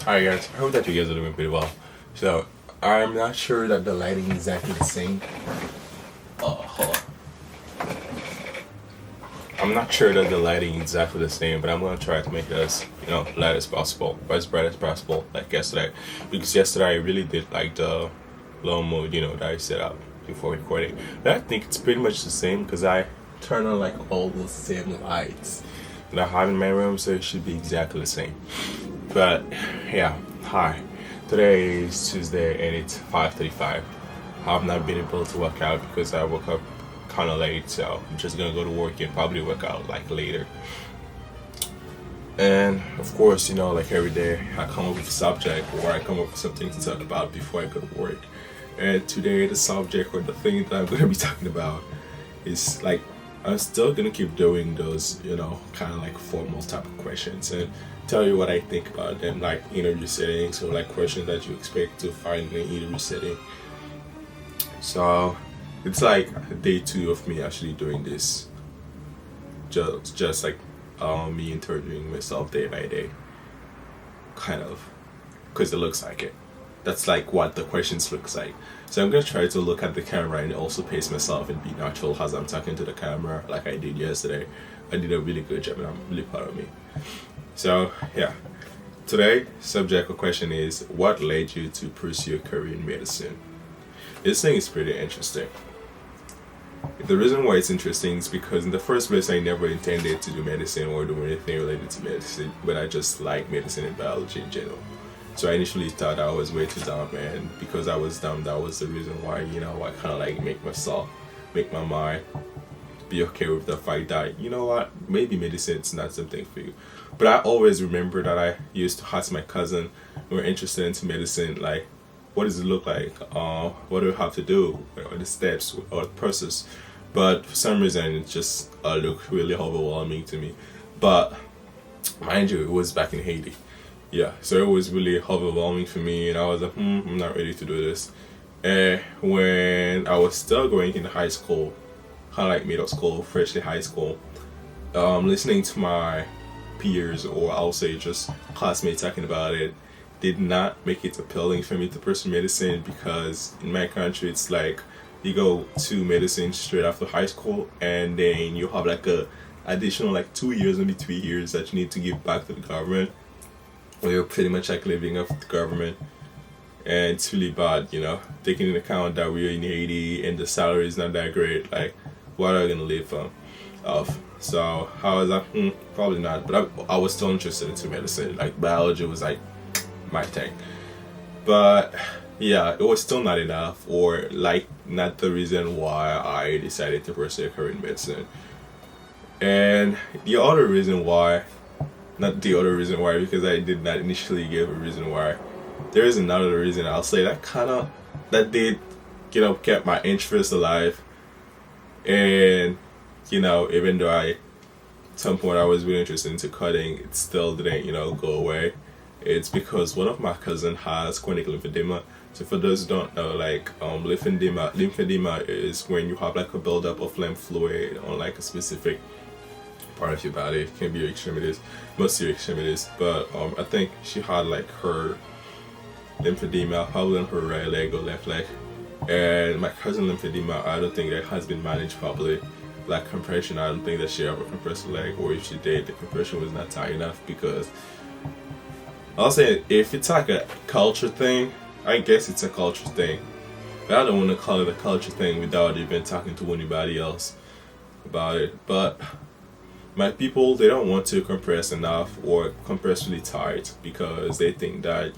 Hi guys, I hope that you guys are doing pretty well. So, I'm not sure that the lighting is exactly the same. Hold on. I'm not sure that the lighting is exactly the same, but I'm gonna try to make it as light as possible, or as bright as possible, like yesterday. Because yesterday I really did like the low mode, that I set up before recording. But I think it's pretty much the same because I turn on like all the same lights that I have in my room, so it should be exactly the same. But yeah, hi. Today is Tuesday and it's 5:35. I've not been able to work out because I woke up kind of late, so I'm just gonna go to work and probably work out like later. And of course, like every day, I come up with a subject or I come up with something to talk about before I go to work. And today, the subject or the thing that I'm gonna be talking about is like I'm still gonna keep doing those, kind of like formal type of questions and tell you what I think about them, like interview settings or like questions that you expect to find in an interview setting. So it's like day two of me actually doing this, just like me interviewing myself day by day, kind of, because it looks like it. That's like what the questions looks like. So I'm gonna try to look at the camera and also pace myself and be natural as I'm talking to the camera, like I did yesterday. I did a really good job, and I'm really proud of me. So yeah, today subject or question is what led you to pursue a career in medicine. This thing is pretty interesting. The reason why it's interesting is because in the first place I never intended to do medicine or do anything related to medicine, but I just like medicine and biology in general. So I initially thought I was way too dumb, and because I was dumb, that was the reason why, I kind of like make my mind be okay with the fact that, what, maybe medicine's not something for you. But I always remember that I used to ask my cousin who were interested into medicine, like, what does it look like? What do I have to do? What are the steps or the process? But for some reason, it just looked really overwhelming to me. But mind you, it was back in Haiti. Yeah, so it was really overwhelming for me, and I was like, I'm not ready to do this. And when I was still going in high school, kind of like middle school, freshly high school, listening to my peers, or I'll say just classmates talking about it, did not make it appealing for me to pursue medicine, because in my country it's like you go to medicine straight after high school and then you have like a additional like 2 years, maybe 3 years that you need to give back to the government, where you're pretty much like living off the government. And it's really bad, taking into account that we're in Haiti and the salary is not that great. Like, what are I gonna live off? So I was like, probably not. But I was still interested into medicine. Like biology was like my thing. But yeah, it was still not enough, or like not the reason why I decided to pursue a career in medicine. And the other reason why, not the other reason why, because I did not initially give a reason why. There is another reason I'll say that did, kept my interest alive. And, even though at some point I was really interested into cutting, it still didn't, go away. It's because one of my cousins has chronic lymphedema. So for those who don't know, like lymphedema is when you have like a buildup of lymph fluid on like a specific part of your body. It can be your extremities, most of your extremities. But I think she had like her lymphedema probably on her right leg or left leg. And my cousin lymphedema, I don't think that has been managed properly. Like compression, I don't think that she ever compressed her leg, or if she did, the compression was not tight enough. Because I'll say, if it's like a culture thing, I guess it's a culture thing. But I don't want to call it a culture thing without even talking to anybody else about it. But my people, they don't want to compress enough or compress really tight, because they think that,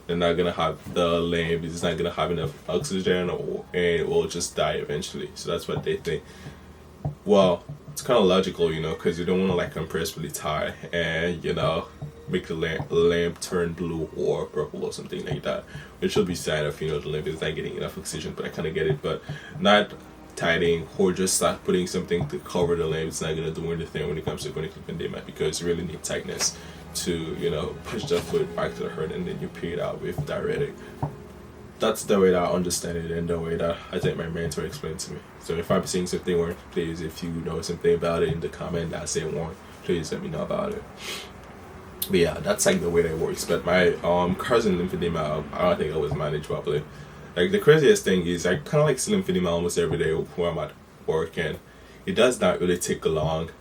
they're not going to have the limb, it's not going to have enough oxygen, and it will just die eventually. So that's what they think. Well, it's kind of logical, because you don't want to like compress really tight and, make the lamp turn blue or purple or something like that, which will be sign of, the lamp is not getting enough oxygen. But I kind of get it. But not tightening or just start putting something to cover the lamp, it's not going to do anything when it comes to chronic lymphedema, because you really need tightness to, push the fluid back to the heart, and then you pee it out with diuretic. That's the way that I understand it, and the way that I think my mentor explained to me. So if I'm saying something wrong, please, if you know something about it in the comment that I say wrong, please let me know about it. But yeah, that's like the way that it works. But my cousin lymphedema, I don't think I was managed properly. Like the craziest thing is I kind of like see lymphedema almost every day when I'm at work, and it does not really take long,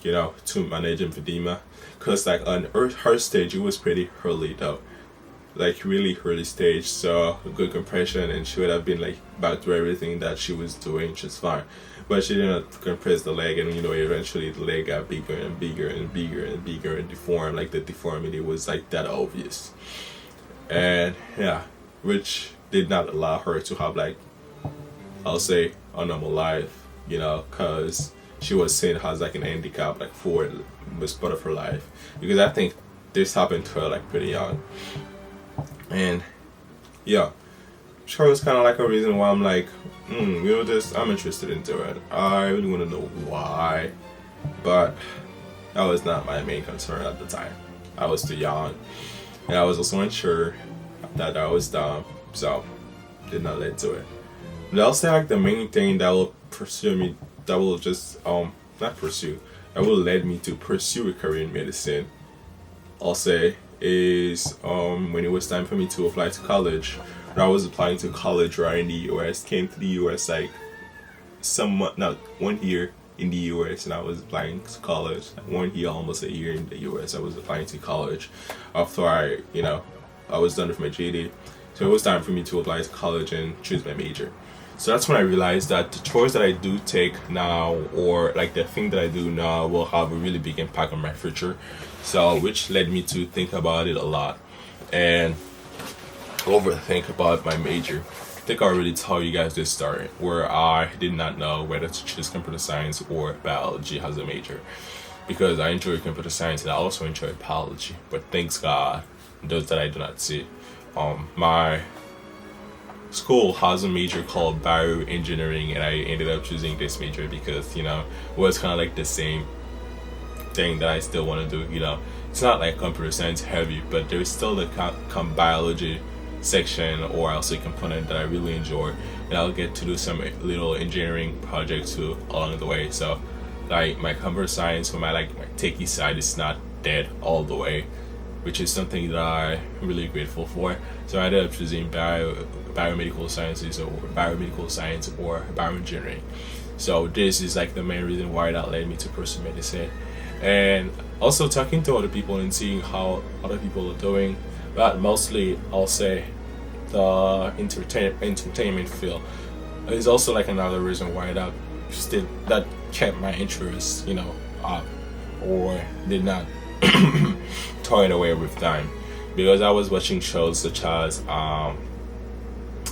to manage lymphedema, cause like on her stage it was pretty early though, like really early stage, so good compression, and she would have been like back to everything that she was doing just fine. But she didn't compress the leg, and eventually the leg got bigger and bigger and bigger and bigger and deformed. Like the deformity was like that obvious, and yeah, which did not allow her to have like, I'll say, a normal life, because she was seen as like an handicap like for most part of her life, because I think this happened to her like pretty young. And yeah, sure, was kind of like a reason why I'm like, I'm interested into it. I really want to know why, but that was not my main concern at the time. I was too young, and I was also unsure that I was dumb, so did not lead to it. But I'll say like the main thing that will pursue me, that will just not pursue, that will lead me to pursue a career in medicine, I'll say, is when it was time for me to apply to college. When I was applying to college right in the US, came to the US like somewhat, not 1 year in the US, and I was applying to college. 1 year, almost a year in the US, I was applying to college after I was done with my JD. So it was time for me to apply to college and choose my major. So that's when I realized that the choice that I do take now, or like the thing that I do now, will have a really big impact on my future. So which led me to think about it a lot and overthink about my major. I think I already told you guys this story where I did not know whether to choose computer science or biology as a major, because I enjoy computer science and I also enjoy biology. But thanks God, those that I do not see. My school has a major called bioengineering, and I ended up choosing this major because it was kind of like the same thing that I still want to do. It's not like computer science heavy, but there's still the biology section, or I'll say component, that I really enjoy, and I'll get to do some little engineering projects too along the way. So like my computer science, or my techie side, is not dead all the way, which is something that I'm really grateful for. So I ended up choosing biomedical sciences, or biomedical science, or bioengineering. So this is like the main reason why that led me to pursue medicine. And also talking to other people and seeing how other people are doing, but mostly I'll say the entertainment field is also like another reason why that kept my interest, up, or did not throw it away with time, because I was watching shows such as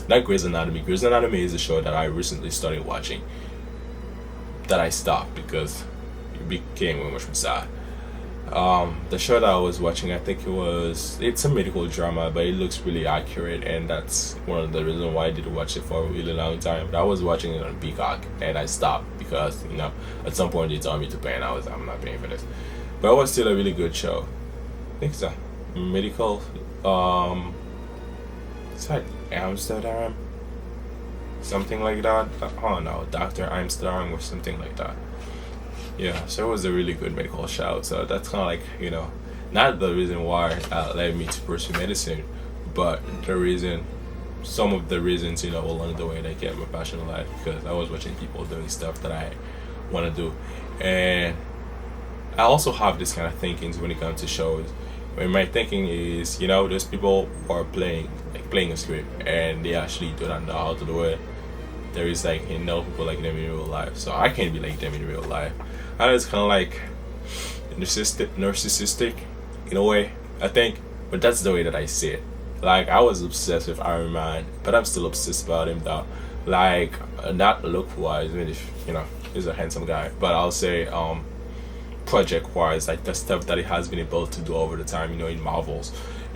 like Grey's Anatomy. Grey's Anatomy is a show that I recently started watching, that I stopped because it became way much more sad. The show that I was watching, I think it's a medical drama, but it looks really accurate, and that's one of the reasons why I didn't watch it for a really long time. But I was watching it on Peacock, and I stopped because at some point they told me to pay, and I'm not paying for this. But it was still a really good show. I think it's a medical, it's like Amsterdam, something like that. Oh no, Dr. Amsterdam or something like that. Yeah, so it was a really good medical show. So that's kind of like, not the reason why led me to pursue medicine, but some of the reasons, along the way that kept my passion alive, because I was watching people doing stuff that I want to do. And I also have this kind of thinking when it comes to shows. When my thinking is, there's people who are playing a script, and they actually do not know how to do it. There is people like them in real life, so I can't be like them in real life. And it's kind of like narcissistic in a way, I think, but that's the way that I see it. Like, I was obsessed with Iron Man, but I'm still obsessed about him though. Like, not look wise, I mean, if he's a handsome guy, but I'll say project wise, like the stuff that he has been able to do over the time, in Marvels.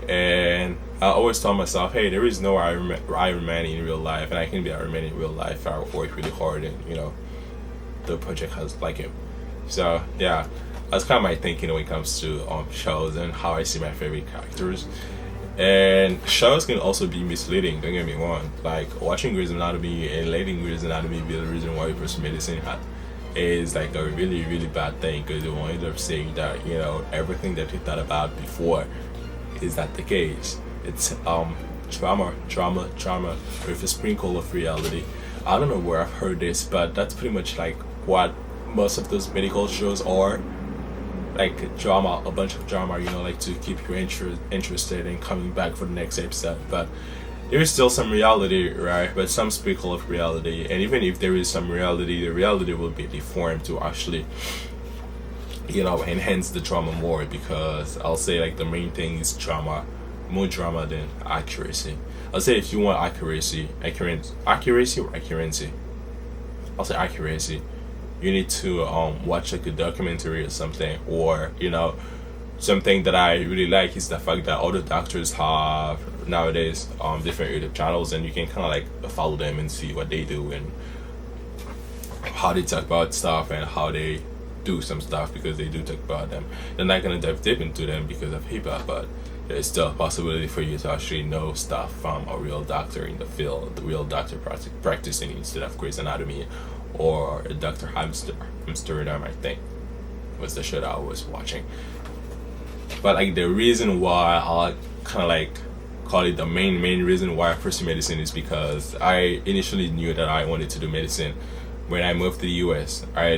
And I always tell myself, hey, there is no Iron Man in real life, and I can be Iron Man in real life if I work really hard, and the project has like him. So yeah, that's kind of my thinking when it comes to shows and how I see my favorite characters. And shows can also be misleading, don't get me wrong. Like watching Grey's Anatomy and letting Grey's Anatomy be the reason why you pursue medicine is like a really really bad thing, because they will end up saying that everything that they thought about before is not the case. It's drama with a sprinkle of reality. I don't know where I've heard this, but that's pretty much like what most of those medical shows are. Like drama, a bunch of drama, like to keep you interested in coming back for the next episode. But there is still some reality, right? But some sprinkle of reality, and even if there is some reality, the reality will be deformed to actually, enhance the drama more. Because I'll say like the main thing is drama, more drama than accuracy. I'll say if you want accuracy or accuracy, I'll say accuracy. You need to watch like a documentary or something, or something that I really like is the fact that all the doctors have nowadays different YouTube channels, and you can kind of like follow them and see what they do and how they talk about stuff and how they do some stuff, because they do talk about them. They're not gonna dive deep into them because of hip hop, but there's still a possibility for you to actually know stuff from a real doctor in the field, the real doctor practicing instead of Grey's Anatomy or Dr. Amsterdam, I think was the show that I was watching. But like the reason why I kind of like call it the main reason why I pursue medicine is because I initially knew that I wanted to do medicine when I moved to the US. I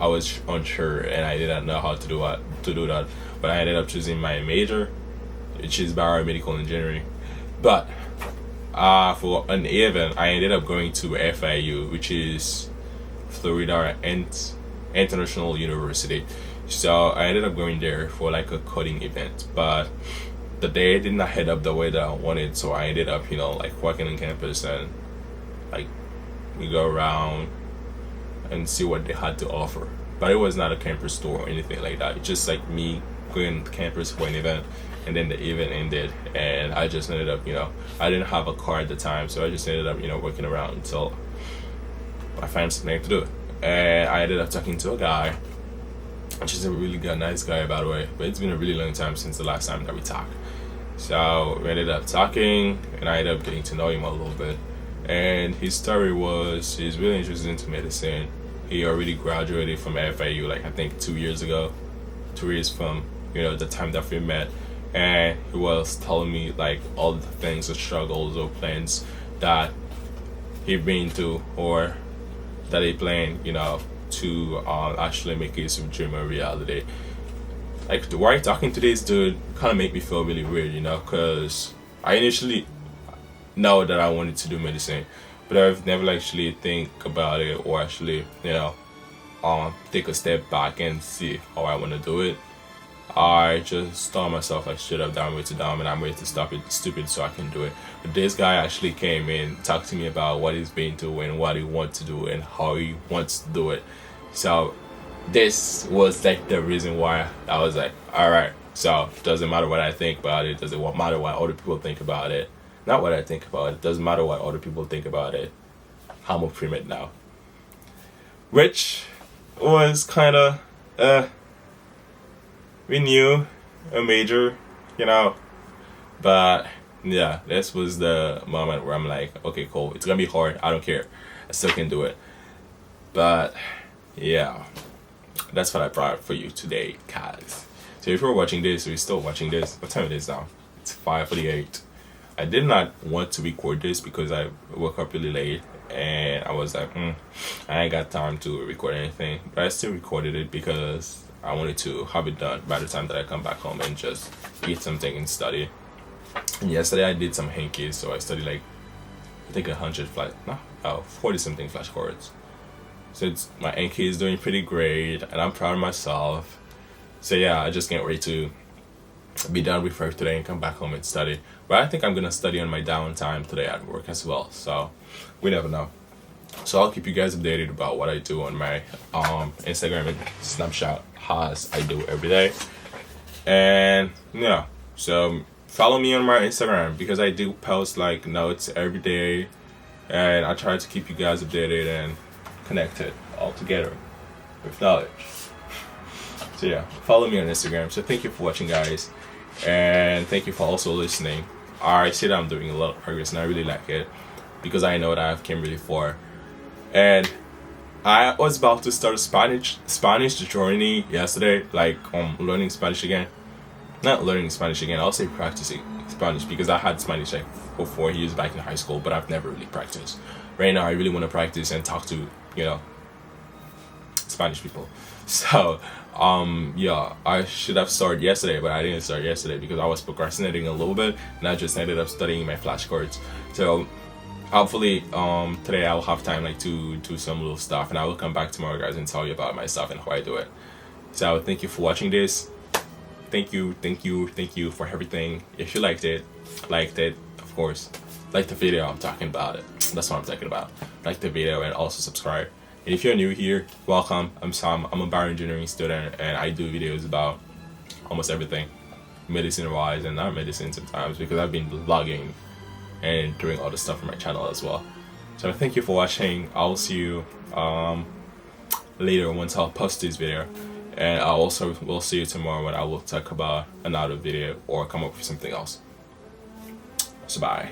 was unsure and I did not know how to do that. But I ended up choosing my major, which is biomedical engineering. But for an event, I ended up going to FIU, which is Florida International University. So I ended up going there for like a coding event, but the day did not head up the way that I wanted. So I ended up, like walking on campus, and like we go around and see what they had to offer. But it was not a campus tour or anything like that. It's just like me going to campus for an event, and then the event ended, and I just ended up, I didn't have a car at the time, so I just ended up, working around until I found something to do. And I ended up talking to a guy, which is a really good, nice guy, by the way. But it's been a really long time since the last time that we talked. So we ended up talking, and I ended up getting to know him a little bit. And his story was he's really interested into medicine. He already graduated from FIU, like I think 2 years ago, 2 years from the time that we met. And he was telling me like all the things, the struggles or plans that he been through, or that he planned, to actually make his dream a reality. Like why talking to this dude kind of make me feel really weird, because I initially know that I wanted to do medicine, but I've never actually think about it or actually take a step back and see how I want to do it. I just told myself like straight up that I'm way too dumb and I'm way too stupid so I can do it. But this guy actually came in, talked to me about what he's been through and what he wants to do and how he wants to do it. So this was like the reason why I was like, all right, so it doesn't matter what I think about it, doesn't matter what other people think about it. Not what I think about it, doesn't matter what other people think about it. I'm a pre-med now. Which was kind of we knew a major, but yeah, this was the moment where I'm like, okay, cool, it's gonna be hard, I don't care, I still can do it. But yeah, that's what I brought for you today, guys. So if you're watching this, or you're still watching this, what time it is now? It's 5:48. I did not want to record this because I woke up really late and I was like, I ain't got time to record anything, but I still recorded it because I wanted to have it done by the time that I come back home and just eat something and study. And yesterday I did some hankies, so I studied like I think 40 something flashcards. So my hanky is doing pretty great, and I'm proud of myself. So yeah, I just can't wait to be done with work today and come back home and study. But I think I'm gonna study on my downtime today at work as well. So we never know. So I'll keep you guys updated about what I do on my Instagram and Snapchat, as I do every day. And yeah, so follow me on my Instagram because I do post like notes every day, and I try to keep you guys updated and connected all together with knowledge. So yeah, follow me on Instagram. So thank you for watching, guys, and thank you for also listening. I see that I'm doing a lot of progress, and I really like it because I know that I've came really far. And I was about to start a Spanish journey yesterday, like learning Spanish again. Not learning Spanish again, I'll say practicing Spanish, because I had Spanish like for 4 years back in high school, but I've never really practiced. Right now I really want to practice and talk to, you know, Spanish people. So yeah, I should have started yesterday, but I didn't start yesterday because I was procrastinating a little bit, and I just ended up studying my flashcards. So hopefully today I'll have time like to do some little stuff, and I will come back tomorrow, guys, and tell you about my stuff and how I do it. So thank you for watching this. Thank you for everything. If you liked it, of course, like the video. I'm talking about it. That's what I'm talking about. Like the video and also subscribe. And if you're new here, welcome. I'm Sam. I'm a bioengineering student, and I do videos about almost everything, medicine wise and not medicine sometimes, because I've been vlogging and doing all the stuff on my channel as well. So thank you for watching. I'll see you later once I'll post this video, and I also will see you tomorrow when I will talk about another video or come up with something else. So bye.